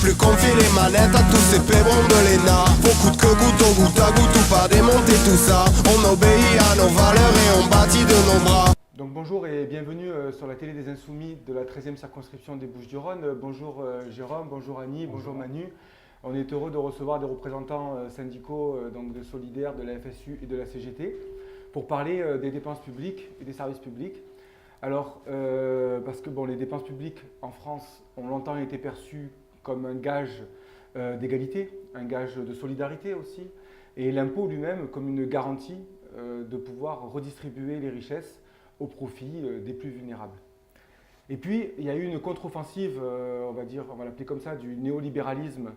plus confier les manettes à tous ces pébrons de l'ENA. Beaucoup de que goutte au goutte à goutte ou pas démonter tout ça. On obéit à nos valeurs et on bâtit de nos bras. Donc bonjour et bienvenue sur la télé des Insoumis de la 13e circonscription des Bouches-du-Rhône. Bonjour Jérôme, bonjour Annie, bonjour Manu. On est heureux de recevoir des représentants syndicaux donc de Solidaire, de la FSU et de la CGT pour parler des dépenses publiques et des services publics. Alors, parce que bon, les dépenses publiques en France ont longtemps été perçues comme un gage d'égalité, un gage de solidarité aussi, et l'impôt lui-même comme une garantie de pouvoir redistribuer les richesses au profit des plus vulnérables. Et puis, il y a eu une contre-offensive, on va l'appeler comme ça, du néolibéralisme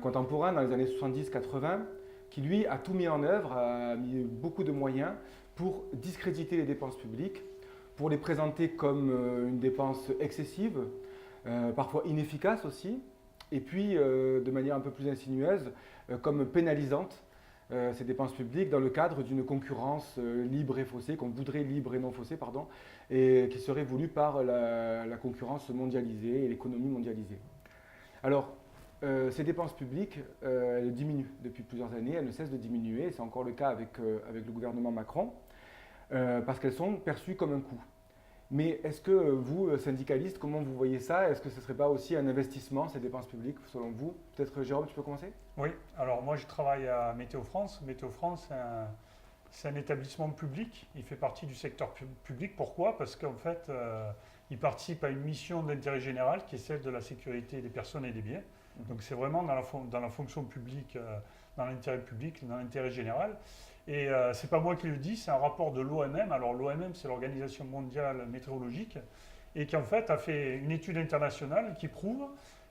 contemporain dans les années 70-80, qui lui a tout mis en œuvre, a mis beaucoup de moyens pour discréditer les dépenses publiques, pour les présenter comme une dépense excessive, parfois inefficace aussi, et puis de manière un peu plus insinueuse, comme pénalisante ces dépenses publiques dans le cadre d'une concurrence libre et faussée, qu'on voudrait libre et non faussée, pardon, et qui serait voulue par la concurrence mondialisée et l'économie mondialisée. Alors, ces dépenses publiques, elles diminuent depuis plusieurs années, elles ne cessent de diminuer, c'est encore le cas avec le gouvernement Macron, parce qu'elles sont perçues comme un coût. Mais est-ce que vous, syndicalistes, comment vous voyez ça? Est-ce que ce ne serait pas aussi un investissement, ces dépenses publiques, selon vous? Peut-être Jérôme, tu peux commencer? Oui, alors moi je travaille à Météo France. Météo France, c'est un établissement public. Il fait partie du secteur public. Pourquoi? Parce qu'en fait, il participe à une mission d'intérêt général qui est celle de la sécurité des personnes et des biens. Donc c'est vraiment dans la fonction publique, dans l'intérêt public, dans l'intérêt général. Et ce n'est pas moi qui le dis, c'est un rapport de l'OMM. Alors l'OMM, c'est l'Organisation mondiale météorologique, et qui en fait a fait une étude internationale qui prouve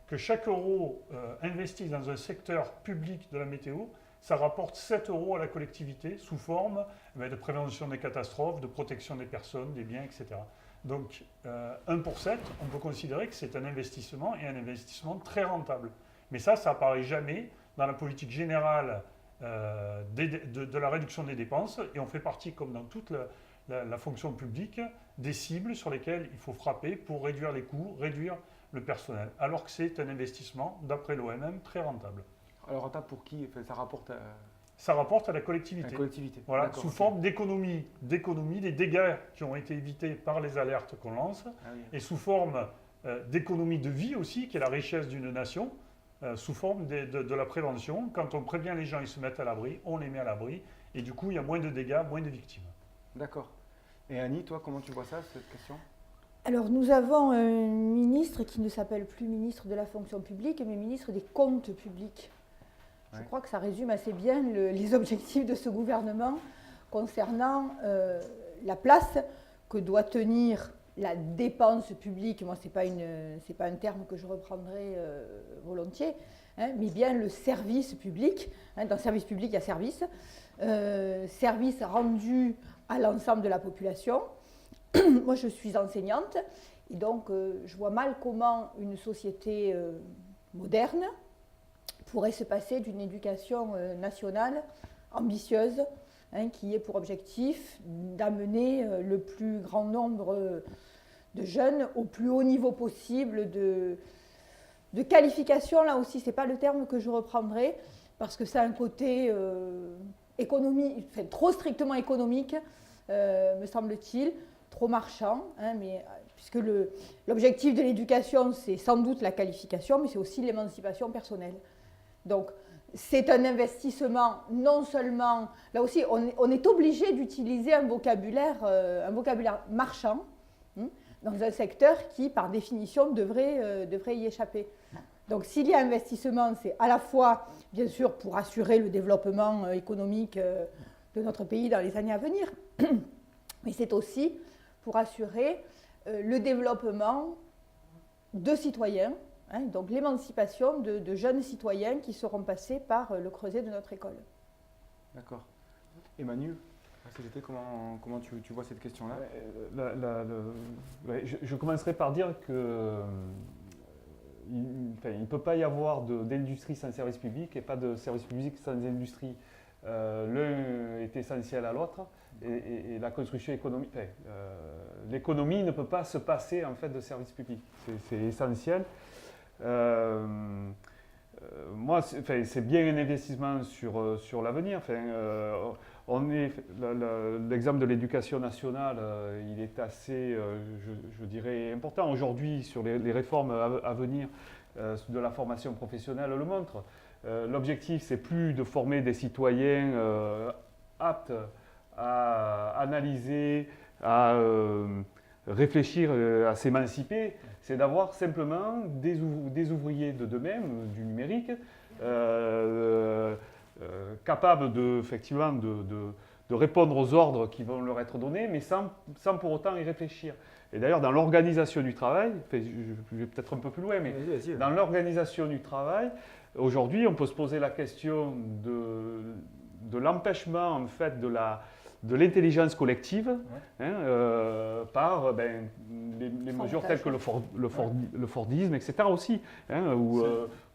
que chaque euro investi dans un secteur public de la météo, ça rapporte 7 euros à la collectivité sous forme de prévention des catastrophes, de protection des personnes, des biens, etc. Donc 1 pour 7, on peut considérer que c'est un investissement et un investissement très rentable. Mais ça n'apparaît jamais dans la politique générale de la réduction des dépenses, et on fait partie, comme dans toute la fonction publique, des cibles sur lesquelles il faut frapper pour réduire les coûts, réduire le personnel, alors que c'est un investissement, d'après l'OMM, très rentable. Alors rentable pour qui? Enfin, ça rapporte à la collectivité. À la collectivité. Voilà, sous forme d'économie, des dégâts qui ont été évités par les alertes qu'on lance, et sous forme d'économie de vie aussi, qui est la richesse d'une nation, sous forme de la prévention. Quand on prévient les gens, ils se mettent à l'abri, on les met à l'abri, et du coup, il y a moins de dégâts, moins de victimes. D'accord. Et Annie, toi, comment tu vois ça, cette question? Alors, nous avons un ministre qui ne s'appelle plus ministre de la fonction publique, mais ministre des comptes publics. Je crois que ça résume assez bien les objectifs de ce gouvernement concernant la place que doit tenir la dépense publique. Moi, ce n'est pas un terme que je reprendrai volontiers, hein, mais bien le service public. Hein, dans le service public, il y a service. Service rendu à l'ensemble de la population. Moi, je suis enseignante, et donc je vois mal comment une société moderne pourrait se passer d'une éducation nationale ambitieuse, hein, qui ait pour objectif d'amener le plus grand nombre de jeunes au plus haut niveau possible de qualification. Là aussi, ce n'est pas le terme que je reprendrai, parce que ça a un côté trop strictement économique, me semble-t-il, trop marchand, hein, mais, puisque l'objectif de l'éducation, c'est sans doute la qualification, mais c'est aussi l'émancipation personnelle. Donc, c'est un investissement non seulement... Là aussi, on est obligé d'utiliser un vocabulaire marchand, hein, dans un secteur qui, par définition, devrait y échapper. Donc, s'il y a investissement, c'est à la fois, bien sûr, pour assurer le développement économique de notre pays dans les années à venir, mais c'est aussi pour assurer le développement de citoyens, hein, donc l'émancipation de jeunes citoyens qui seront passés par le creuset de notre école. D'accord. Emmanuel, CGT, comment tu vois cette question-là? Je commencerai par dire que il ne peut pas y avoir d'industrie sans service public et pas de service public sans industrie. L'un est essentiel à l'autre, et la construction économique, l'économie ne peut pas se passer en fait de service public. C'est essentiel. moi, c'est bien un investissement sur l'avenir. L'exemple de l'éducation nationale, il est assez, je dirais, important. Aujourd'hui, sur les réformes à venir de la formation professionnelle le montre. L'objectif, c'est plus de former des citoyens aptes à analyser, à réfléchir, à s'émanciper, c'est d'avoir simplement des ouvriers de demain, du numérique, capables effectivement de répondre aux ordres qui vont leur être donnés, mais sans pour autant y réfléchir. Et d'ailleurs, dans l'organisation du travail, je vais peut-être un peu plus loin, mais dans l'organisation du travail, aujourd'hui, on peut se poser la question de l'empêchement en fait de l'intelligence collective par les mesures telles que le Fordisme, etc. aussi, où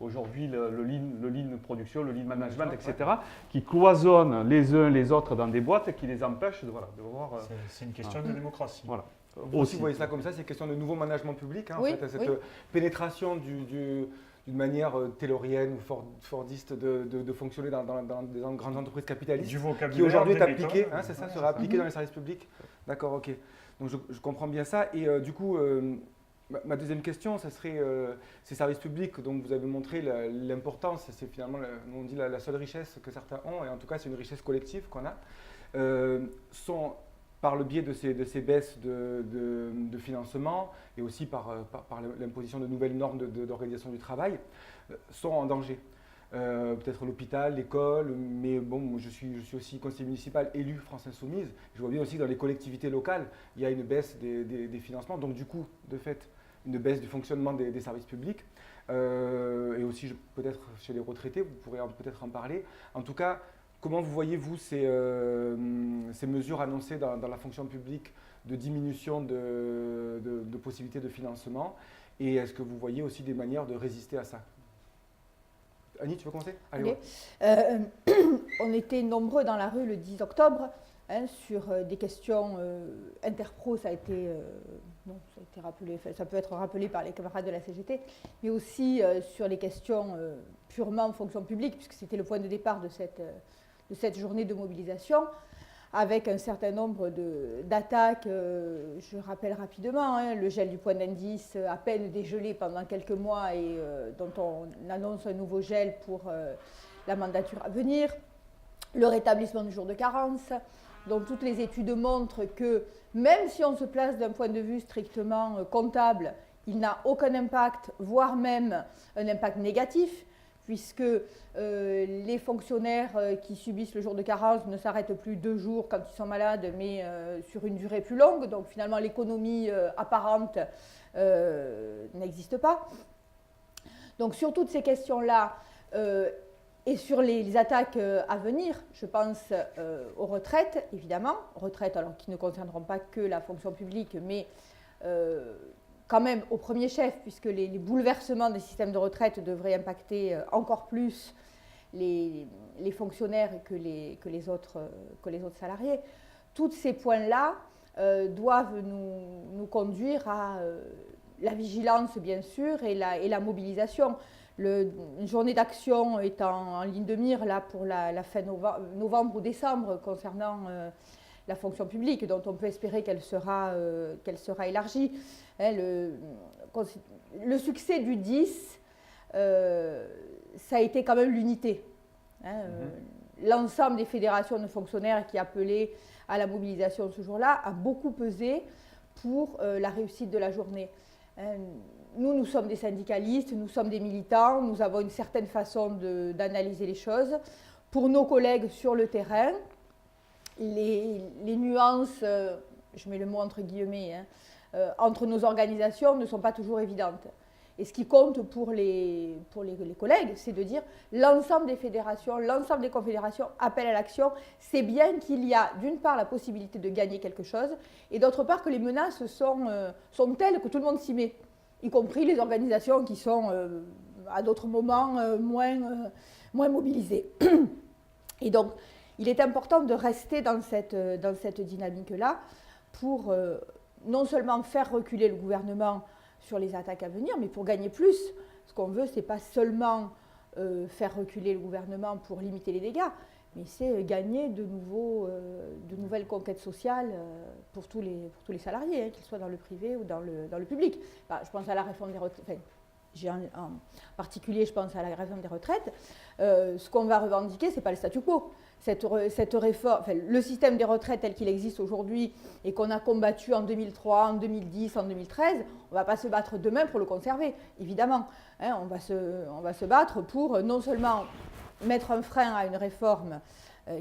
aujourd'hui le lean production, le lean management, etc., qui cloisonnent les uns les autres dans des boîtes et qui les empêchent de voir. C'est une question de démocratie. Voilà. Vous voyez ça comme ça, c'est une question de nouveau management public, en fait, cette pénétration d'une manière taylorienne ou fordiste de fonctionner dans des grandes entreprises capitalistes qui aujourd'hui est appliquée, c'est ça, sera appliquée dans les services publics. D'accord, ok. Donc je comprends bien ça. Et du coup, ma deuxième question, ça serait ces services publics dont vous avez montré l'importance, c'est finalement, on dit la seule richesse que certains ont, et en tout cas c'est une richesse collective qu'on a, sont par le biais de ces baisses de financement et aussi par l'imposition de nouvelles normes d'organisation du travail, sont en danger. Peut-être l'hôpital, l'école, mais bon, je suis aussi conseiller municipal élu France Insoumise. Je vois bien aussi que dans les collectivités locales, il y a une baisse des financements, donc du coup, de fait, une baisse du fonctionnement des services publics. Et aussi peut-être chez les retraités, vous pourrez peut-être en parler. En tout cas, comment vous voyez-vous ces mesures annoncées dans la fonction publique de diminution de possibilités de financement? Et est-ce que vous voyez aussi des manières de résister à ça? Annie, tu veux commencer? Allez. On était nombreux dans la rue le 10 octobre sur des questions interpro, ça a été rappelé, ça peut être rappelé par les camarades de la CGT, mais aussi sur les questions purement fonction publique, puisque c'était le point de départ de cette journée de mobilisation, avec un certain nombre d'attaques. Je rappelle rapidement le gel du point d'indice, à peine dégelé pendant quelques mois et dont on annonce un nouveau gel pour la mandature à venir, le rétablissement du jour de carence, dont toutes les études montrent que même si on se place d'un point de vue strictement comptable, il n'a aucun impact, voire même un impact négatif, puisque les fonctionnaires qui subissent le jour de carence ne s'arrêtent plus 2 jours quand ils sont malades, mais sur une durée plus longue. Donc finalement, l'économie apparente n'existe pas. Donc sur toutes ces questions-là, et sur les attaques à venir, je pense aux retraites, évidemment, retraites alors qui ne concerneront pas que la fonction publique, mais quand même au premier chef, puisque les bouleversements des systèmes de retraite devraient impacter encore plus les fonctionnaires que les autres salariés. Tous ces points-là doivent nous conduire à la vigilance, bien sûr, et la mobilisation. Une journée d'action est en ligne de mire là, pour la fin novembre ou décembre concernant la fonction publique, dont on peut espérer qu'elle sera élargie. Le succès du 10, ça a été quand même l'unité. L'ensemble des fédérations de fonctionnaires qui appelaient à la mobilisation ce jour-là a beaucoup pesé pour la réussite de la journée. Nous sommes des syndicalistes, nous sommes des militants, nous avons une certaine façon d'analyser les choses. Pour nos collègues sur le terrain, les nuances, je mets le mot entre guillemets, entre nos organisations ne sont pas toujours évidentes. Et ce qui compte pour les collègues, c'est de dire l'ensemble des fédérations, l'ensemble des confédérations appellent à l'action. C'est bien qu'il y a d'une part la possibilité de gagner quelque chose et d'autre part que les menaces sont telles que tout le monde s'y met, y compris les organisations qui sont à d'autres moments moins mobilisées. Et donc, il est important de rester dans cette dynamique-là pour non seulement faire reculer le gouvernement sur les attaques à venir, mais pour gagner plus. Ce qu'on veut, ce n'est pas seulement faire reculer le gouvernement pour limiter les dégâts, mais c'est gagner de nouvelles conquêtes sociales pour tous les salariés, qu'ils soient dans le privé ou dans le public. Je pense à la réforme des retraites. En particulier, je pense à la réforme des retraites. Ce qu'on va revendiquer, ce n'est pas le statu quo. Cette réforme, le système des retraites tel qu'il existe aujourd'hui et qu'on a combattu en 2003, en 2010, en 2013, on ne va pas se battre demain pour le conserver, évidemment. On va se battre pour non seulement mettre un frein à une réforme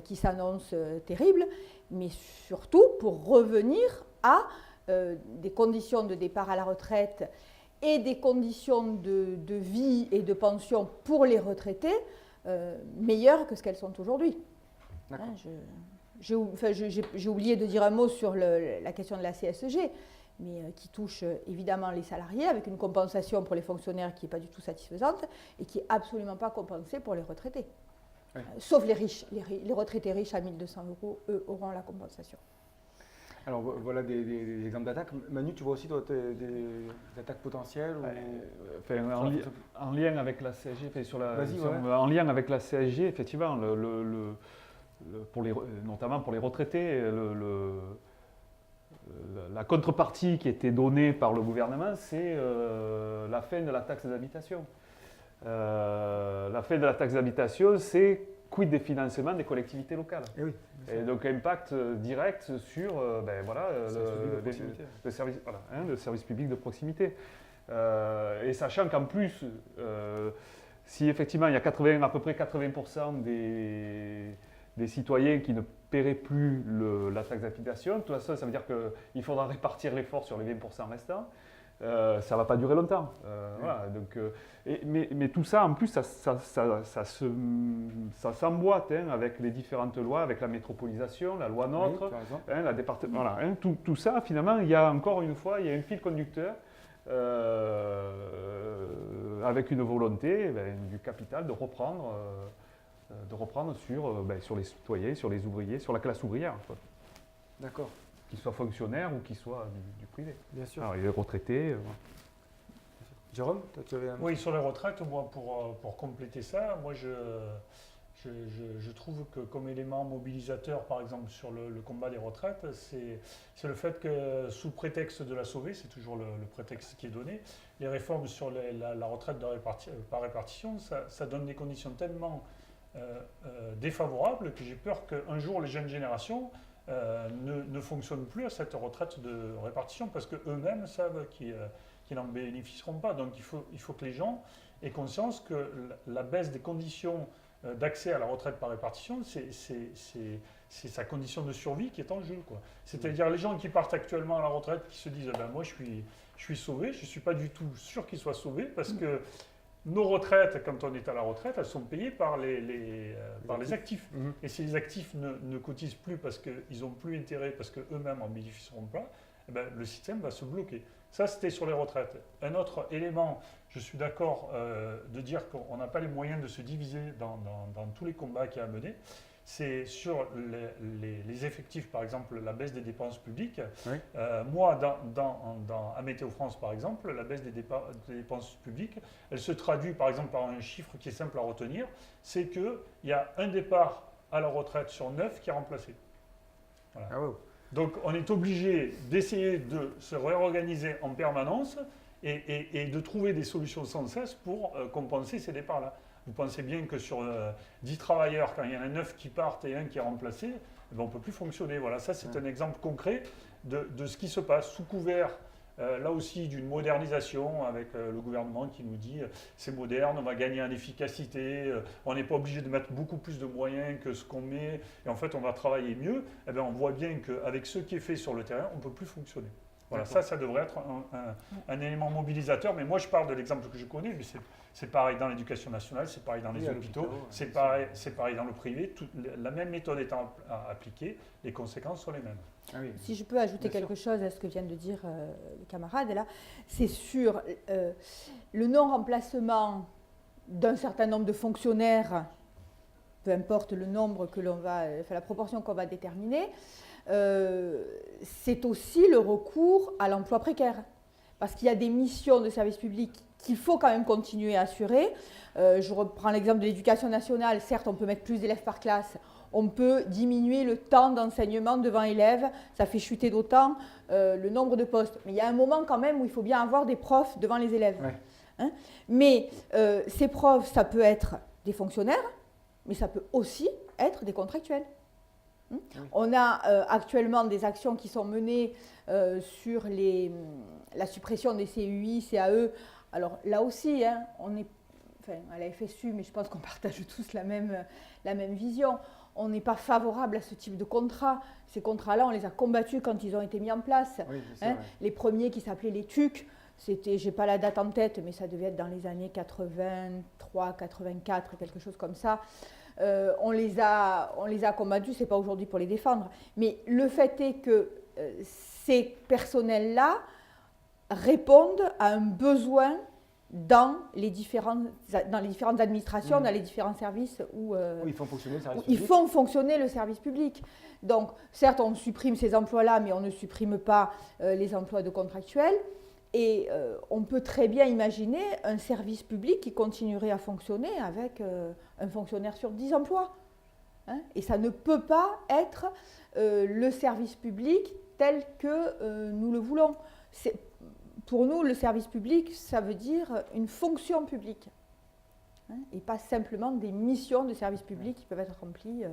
qui s'annonce terrible, mais surtout pour revenir à des conditions de départ à la retraite et des conditions de vie et de pension pour les retraités meilleures que ce qu'elles sont aujourd'hui. J'ai oublié de dire un mot sur la question de la CSG, mais qui touche évidemment les salariés, avec une compensation pour les fonctionnaires qui n'est pas du tout satisfaisante et qui n'est absolument pas compensée pour les retraités. Oui. Sauf les riches. Les retraités riches à 1 200 €, eux, auront la compensation. Alors voilà des exemples d'attaques. Manu, tu vois aussi toi, des attaques potentielles en lien avec la CSG, en lien avec la CSG, effectivement, notamment pour les retraités, la contrepartie qui était donnée par le gouvernement, c'est la fin de la taxe d'habitation. La fin de la taxe d'habitation, c'est quid des financements des collectivités locales. Et, oui, et donc impact direct sur le service public de proximité. Et sachant qu'en plus, si effectivement il y a à peu près 80% des citoyens qui ne paieraient plus la taxe d'habitation, de toute façon ça veut dire qu'il faudra répartir l'effort sur les 20% restants. Ça ne va pas durer longtemps. Voilà, donc, mais tout ça, en plus, ça s'emboîte avec les différentes lois, avec la métropolisation, la loi NOTRe, la département. Voilà, tout ça, finalement, il y a encore une fois, il y a un fil conducteur avec une volonté du capital de reprendre sur les citoyens, sur les ouvriers, sur la classe ouvrière. D'accord. Qu'ils soient fonctionnaires ou qu'ils soient du privé. Bien sûr. Alors, les retraités. Jérôme, toi, tu avais un... Oui, sur les retraites, moi, pour compléter ça, moi, je trouve que comme élément mobilisateur, par exemple, sur le combat des retraites, c'est le fait que, sous prétexte de la sauver, c'est toujours le prétexte qui est donné, les réformes sur la retraite par répartition, ça donne des conditions tellement défavorables que j'ai peur qu'un jour, les jeunes générations ne fonctionnent plus à cette retraite de répartition parce qu'eux-mêmes savent qu'ils n'en bénéficieront pas. Donc il faut que les gens aient conscience que la baisse des conditions d'accès à la retraite par répartition, c'est sa condition de survie qui est en jeu. C'est-à-dire les gens qui partent actuellement à la retraite qui se disent moi je suis sauvé, je ne suis pas du tout sûr qu'ils soient sauvés parce que nos retraites, quand on est à la retraite, elles sont payées par les actifs. Et si les actifs ne cotisent plus parce qu'ils n'ont plus intérêt, parce qu'eux-mêmes n'en bénéficieront pas, le système va se bloquer. Ça, c'était sur les retraites. Un autre élément, je suis d'accord de dire qu'on n'a pas les moyens de se diviser dans tous les combats qu'il y a à mener. C'est sur les effectifs, par exemple, la baisse des dépenses publiques. Oui. Moi, à Météo France, par exemple, la baisse des dépenses publiques, elle se traduit, par exemple, par un chiffre qui est simple à retenir, c'est qu'il y a un départ à la retraite sur 9 qui est remplacé. Voilà. Ah ouais. Donc, on est obligé d'essayer de se réorganiser en permanence et de trouver des solutions sans cesse pour compenser ces départs-là. Vous pensez bien que sur 10 travailleurs, quand il y en a 9 qui partent et un qui est remplacé, on ne peut plus fonctionner. Voilà, ça c'est un exemple concret de ce qui se passe sous couvert, là aussi, d'une modernisation avec le gouvernement qui nous dit c'est moderne, on va gagner en efficacité, on n'est pas obligé de mettre beaucoup plus de moyens que ce qu'on met, et en fait on va travailler mieux. Eh bien, on voit bien qu'avec ce qui est fait sur le terrain, on ne peut plus fonctionner. Voilà, ça devrait être un élément mobilisateur. Mais moi, je parle de l'exemple que je connais, mais c'est pareil dans l'éducation nationale, c'est pareil dans les hôpitaux, c'est pareil dans le privé. La même méthode étant appliquée, les conséquences sont les mêmes. Ah oui. Si je peux ajouter quelque chose à ce que vient de dire le camarade, là, c'est sur le non-remplacement d'un certain nombre de fonctionnaires, peu importe le nombre que l'on va, la proportion qu'on va déterminer. C'est aussi le recours à l'emploi précaire. Parce qu'il y a des missions de service public qu'il faut quand même continuer à assurer. Je reprends l'exemple de l'éducation nationale. Certes, on peut mettre plus d'élèves par classe, on peut diminuer le temps d'enseignement devant élèves, ça fait chuter d'autant le nombre de postes. Mais il y a un moment quand même où il faut bien avoir des profs devant les élèves. Ouais. Hein, mais ces profs, ça peut être des fonctionnaires, mais ça peut aussi être des contractuels. Oui. On a actuellement des actions qui sont menées sur la suppression des CUI, CAE. Alors là aussi, hein, on est à la FSU, mais je pense qu'on partage tous la même vision. On n'est pas favorable à ce type de contrat. Ces contrats-là, on les a combattus quand ils ont été mis en place. Oui, hein. Les premiers qui s'appelaient les TUC, c'était, je n'ai pas la date en tête, mais ça devait être dans les années 83, 84, quelque chose comme ça. On les a combattus, ce n'est pas aujourd'hui pour les défendre. Mais le fait est que ces personnels-là répondent à un besoin dans les différentes administrations, dans les différents services où ils font fonctionner le service ils public. font fonctionner le service public. Donc, certes, on supprime ces emplois-là, mais on ne supprime pas les emplois de contractuels. Et on peut très bien imaginer un service public qui continuerait à fonctionner avec un fonctionnaire sur 10 emplois. Hein, et ça ne peut pas être le service public tel que nous le voulons. Pour nous, le service public, ça veut dire une fonction publique, hein, et pas simplement des missions de service public qui peuvent être remplies.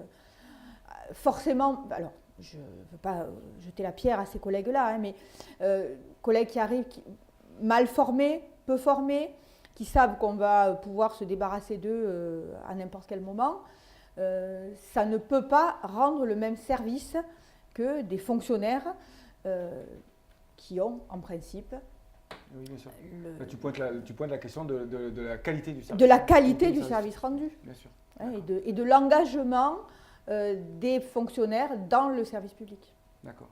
Forcément, alors, je ne veux pas jeter la pierre à ces collègues-là, hein, mais collègues qui arrivent mal formés, peu formés, qui savent qu'on va pouvoir se débarrasser d'eux à n'importe quel moment, ça ne peut pas rendre le même service que des fonctionnaires qui ont, en principe, oui, bien sûr. Tu pointes la question de la qualité du service. De la qualité du service rendu. Bien sûr. Hein, et de l'engagement des fonctionnaires dans le service public. D'accord.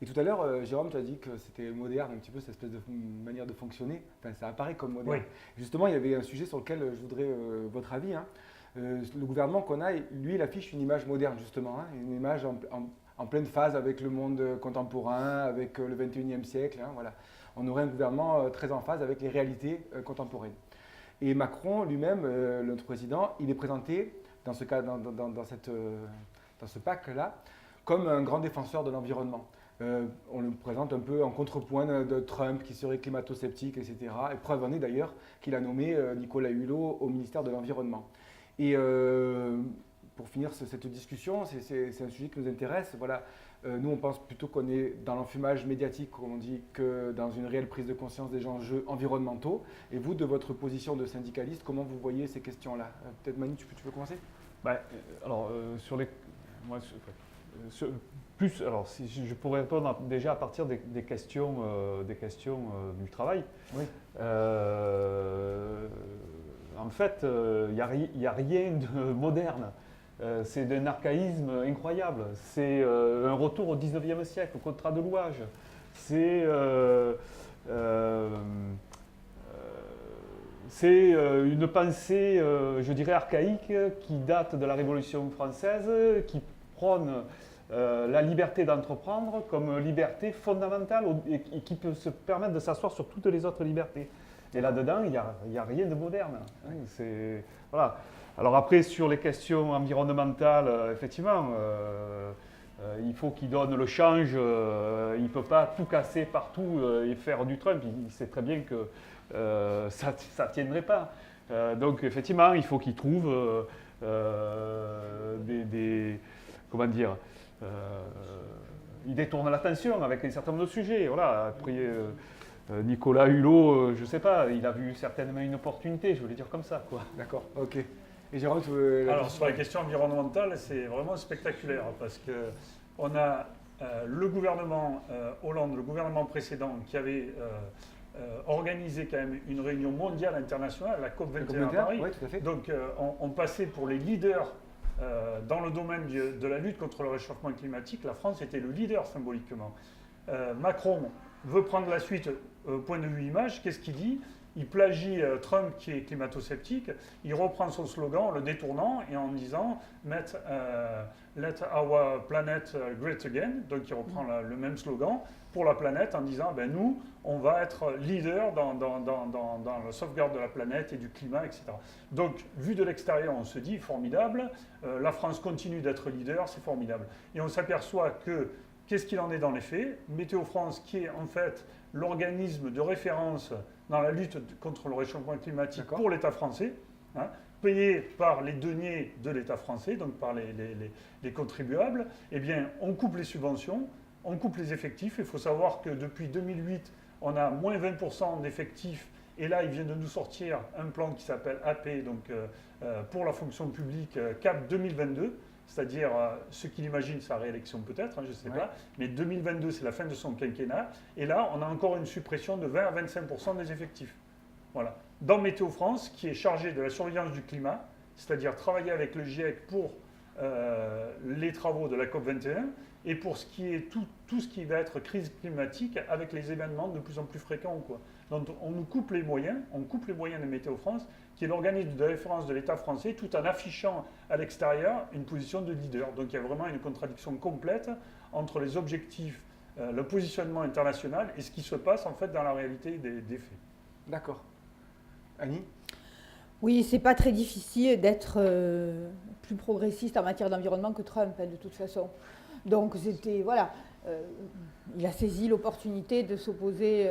Et tout à l'heure, Jérôme, tu as dit que c'était moderne, un petit peu cette espèce de manière de fonctionner. Enfin, ça apparaît comme moderne. Oui. Justement, il y avait un sujet sur lequel je voudrais votre avis. Hein. Le gouvernement qu'on a, lui, il affiche une image moderne, justement. Hein, une image en pleine phase avec le monde contemporain, avec le 21e siècle. Hein, voilà. On aurait un gouvernement très en phase avec les réalités contemporaines. Et Macron lui-même, notre président, il est présenté dans ce cas, dans ce pacte-là, comme un grand défenseur de l'environnement. On le présente un peu en contrepoint de Trump qui serait climato-sceptique, etc. Et preuve en est d'ailleurs qu'il a nommé Nicolas Hulot au ministère de l'Environnement. Et pour finir cette discussion, c'est un sujet qui nous intéresse. Voilà. Nous, on pense plutôt qu'on est dans l'enfumage médiatique, comme on dit, que dans une réelle prise de conscience des enjeux environnementaux. Et vous, de votre position de syndicaliste, comment vous voyez ces questions-là? Peut-être Manu, tu veux commencer? Alors, alors, si je pourrais répondre déjà à partir des questions du travail. Oui. En fait, il n'y a rien de moderne. C'est d'un archaïsme incroyable. C'est un retour au 19e siècle, au contrat de louage. C'est une pensée, je dirais, archaïque qui date de la Révolution française, qui prône la liberté d'entreprendre comme liberté fondamentale et qui peut se permettre de s'asseoir sur toutes les autres libertés. Et là-dedans, il n'y a rien de moderne. Hein, voilà. Alors après, sur les questions environnementales, effectivement, il faut qu'il donne le change. Il ne peut pas tout casser partout et faire du Trump. Il sait très bien que ça ne tiendrait pas. Donc effectivement, il faut qu'il trouve comment dire, il détourne l'attention avec un certain nombre de sujets. Voilà. Après, Nicolas Hulot, je ne sais pas, il a vu certainement une opportunité, je voulais dire comme ça, quoi. D'accord, ok. Et Jérôme, tu veux... Alors, sur la question environnementale, c'est vraiment spectaculaire parce qu'on a le gouvernement Hollande, le gouvernement précédent, qui avait organisé quand même une réunion mondiale internationale, la COP21 à Paris. Oui, tout à fait. Donc, on passait pour les leaders dans le domaine de la lutte contre le réchauffement climatique. La France était le leader symboliquement. Macron veut prendre la suite au point de vue image. Qu'est-ce qu'il dit ? il plagie Trump qui est climato-sceptique, il reprend son slogan en le détournant et en disant Let our planet great again, donc il reprend le même slogan pour la planète en disant nous, on va être leader dans la sauvegarde de la planète et du climat, etc. Donc, vu de l'extérieur, on se dit formidable, la France continue d'être leader, c'est formidable. Et on s'aperçoit que, qu'est-ce qu'il en est dans les faits? Météo France, qui est en fait l'organisme de référence dans la lutte contre le réchauffement climatique pour l'État français, hein, payé par les deniers de l'État français, donc par les contribuables, eh bien, on coupe les subventions, on coupe les effectifs. Il faut savoir que depuis 2008, on a moins 20% d'effectifs. Et là, il vient de nous sortir un plan qui s'appelle AP, donc pour la fonction publique CAP 2022, c'est-à-dire ce qu'il imagine sa réélection peut-être, hein, je ne sais pas, mais 2022, c'est la fin de son quinquennat. Et là, on a encore une suppression de 20 à 25% des effectifs. Voilà. Dans Météo France, qui est chargé de la surveillance du climat, c'est-à-dire travailler avec le GIEC pour les travaux de la COP 21 et pour ce qui est tout ce qui va être crise climatique avec les événements de plus en plus fréquents, quoi. Donc on nous coupe les moyens, de Météo France, qui est l'organisme de référence de l'État français, tout en affichant à l'extérieur une position de leader. Donc il y a vraiment une contradiction complète entre les objectifs, le positionnement international et ce qui se passe en fait dans la réalité des faits. D'accord. Annie ? Oui, c'est pas très difficile d'être plus progressiste en matière d'environnement que Trump, hein, de toute façon. Donc c'était, voilà, il a saisi l'opportunité de s'opposer,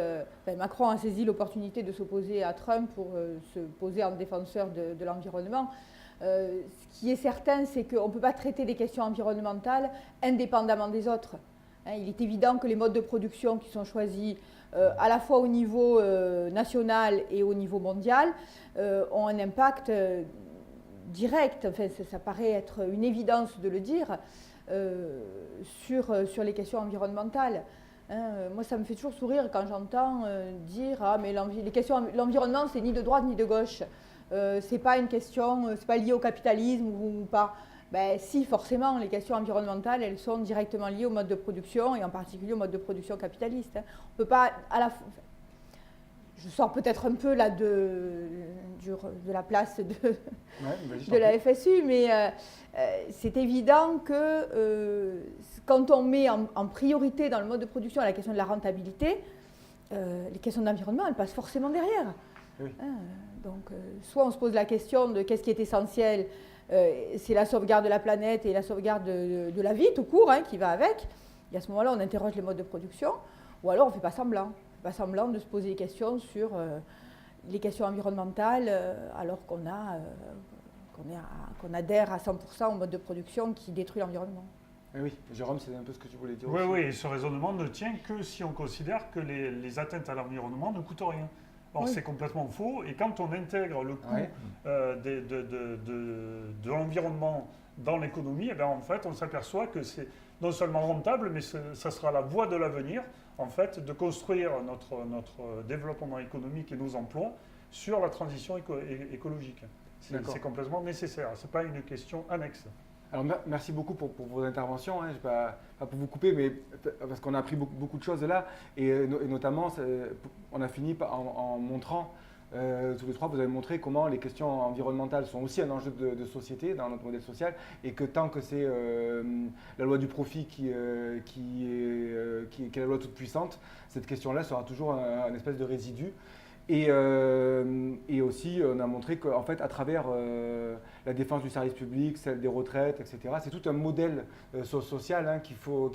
Macron a saisi l'opportunité de s'opposer à Trump pour se poser en défenseur de l'environnement. Ce qui est certain, c'est qu'on ne peut pas traiter des questions environnementales indépendamment des autres. Hein, il est évident que les modes de production qui sont choisis à la fois au niveau national et au niveau mondial ont un impact direct, enfin ça paraît être une évidence de le dire, sur les questions environnementales. Hein, moi, ça me fait toujours sourire quand j'entends dire « Ah, mais l'environnement, c'est ni de droite ni de gauche. C'est pas une question, c'est pas lié au capitalisme ou pas. » Ben si, forcément, les questions environnementales, elles sont directement liées au mode de production et en particulier au mode de production capitaliste. Hein. On peut pas, je sors peut-être un peu là de la place de la FSU, mais c'est évident que quand on met en priorité dans le mode de production la question de la rentabilité, les questions d'environnement, elles passent forcément derrière. Oui. Donc, soit on se pose la question de qu'est-ce qui est essentiel, c'est la sauvegarde de la planète et la sauvegarde de la vie tout court, hein, qui va avec. Et à ce moment-là, on interroge les modes de production, ou alors on ne fait pas semblant. Pas semblant de se poser des questions sur les questions environnementales alors qu'on adhère à 100% au mode de production qui détruit l'environnement. Oui, Jérôme, c'est un peu ce que tu voulais dire oui, aussi. Oui, et ce raisonnement ne tient que si on considère que les atteintes à l'environnement ne coûtent rien. Or, oui. C'est complètement faux, et quand on intègre le coût de l'environnement dans l'économie, eh bien, en fait, on s'aperçoit que c'est non seulement rentable, mais ça sera la voie de l'avenir, en fait, de construire notre développement économique et nos emplois sur la transition écologique. C'est complètement nécessaire, ce n'est pas une question annexe. Alors, merci beaucoup pour vos interventions. Hein. Pas pour vous couper, mais parce qu'on a appris beaucoup de choses là. Et notamment, on a fini en montrant, tous les trois, vous avez montré comment les questions environnementales sont aussi un enjeu de société dans notre modèle social. Et que tant que c'est la loi du profit qui est la loi toute puissante, cette question-là sera toujours un espèce de résidu. Et aussi, on a montré qu'en fait, à travers la défense du service public, celle des retraites, etc., c'est tout un modèle social hein, qu'il faut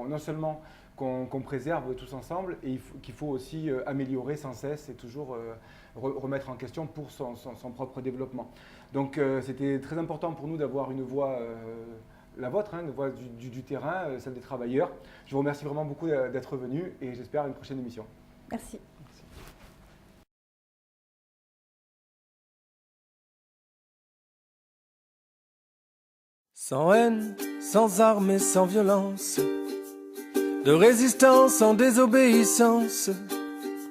non seulement qu'on préserve tous ensemble, et qu'il faut aussi améliorer sans cesse et toujours remettre en question pour son propre développement. Donc, c'était très important pour nous d'avoir une voix, la vôtre, hein, une voix du terrain, celle des travailleurs. Je vous remercie vraiment beaucoup d'être venu et j'espère à une prochaine émission. Merci. Sans haine, sans armes et sans violence, de résistance en désobéissance,